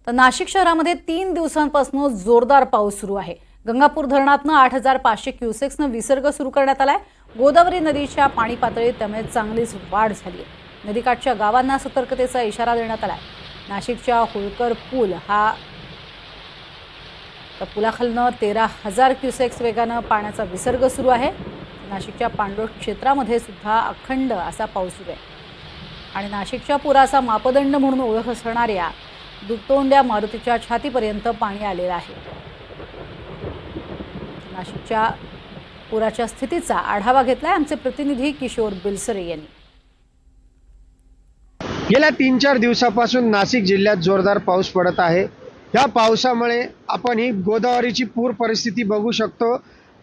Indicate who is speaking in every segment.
Speaker 1: तर नाशिक शहरामध्ये 3 दिवसांपासून जोरदार पाऊस सुरू आहे। गंगापूर धरणातून 8500 क्युसेक्सनं विसर्ग सुरू करण्यात आलाय। गोदावरी नदीच्या पाणी पातळीत त्यामुळे चांगलीच वाढ झाली आहे। नदीकाठच्या गावांना सतर्कतेचा इशारा देण्यात आलाय। नाशिकच्या होळकर पूल हा पुलाखालनं 13,000 क्युसेक्स वेगानं पाण्याचा विसर्ग सुरू आहे। नाशिकच्या पांडोळ क्षेत्रामध्ये सुद्धा अखंड असा पाऊस सुरू आहे आणि नाशिकच्या पुराचा मापदंड म्हणून ओळख असणाऱ्या दुतोंड्या मारुतीच्या छातीपर्यंत पाणी आलेलं आहे। नाशिकच्या पुराच्या स्थितीचा आढावा घेतलाय आमचे प्रतिनिधी किशोर बिलसरे यांनी।
Speaker 2: गेल्या 3-4 दिवसापासून नाशिक जिल्ह्यात जोरदार पाऊस पडत आहे। या पावसामुळे आपण ही गोदावरीची पूर परिस्थिती बघू शकतो।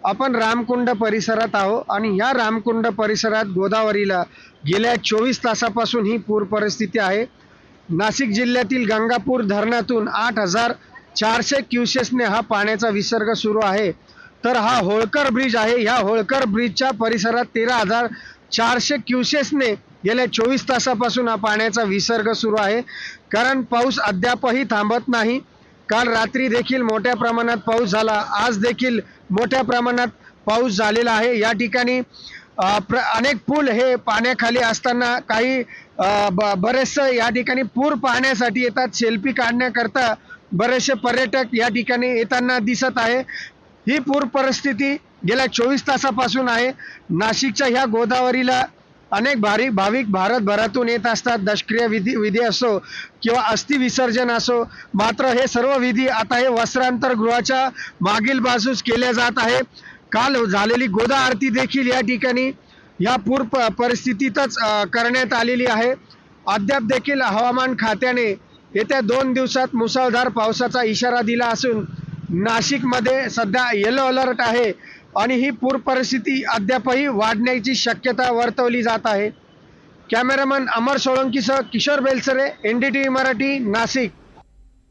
Speaker 2: आपण रामकुंड परिसरात आहोत आणि या रामकुंड परिसरात गोदावरीला गेल्या 24 तासापासून ही पूर परिस्थिती आहे। नाशिक जिल्ह्यातील गंगापूर धरणातून 8400 क्युसेसने हा पाण्याचा विसर्ग सुरू आहे। तर हा होळकर ब्रिज आहे। या होळकर ब्रिजच्या परिसरात 13,400 क्युसेसने गेल्या 24 तासापासून हा पाण्याचा विसर्ग सुरू आहे। कारण पाऊस अद्यापही थांबत नाही। काल रात्री देखील मोठ्या प्रमाणात पाऊस झाला, आज देखील मोठ्या प्रमाणात पाऊस झालेला आहे। या ठिकाणी अनेक पूल हे पाण्याखाली असताना काही बरेचसे या ठिकाणी पूर पाहण्यासाठी येतात, सेल्फी काढण्याकरता बरेचसे पर्यटक या ठिकाणी येताना दिसत आहे। ही पूर परिस्थिती गेल्या 24 तासापासून आहे। नाशिकच्या ह्या गोदावरीला अनेक भाविक भारतभरातून येत असतात। दशक्रिया विधी असो किंवा अस्थि विसर्जन असो, मात्र हे सर्व विधी आता हे वस्त्रांतर गृहाच्या मागील बाजूस केले जात आहे। काल झालेली गोदा आरती देखील या ठिकाणी या पूर परिस्थितीतच करण्यात आलेली आहे। अद्याप देखील हवामान खात्याने येत्या 2 दिवसात मुसळधार पावसाचा इशारा दिला असून नाशिकमध्ये सध्या येलो अलर्ट आहे आणि ही पूर परिस्थिती अद्यापही वाढण्याची शक्यता वर्तवली जात आहे। कॅमेरामन अमर सोळंकीसह किशोर बेलसरे, NDTV मराठी, नाशिक।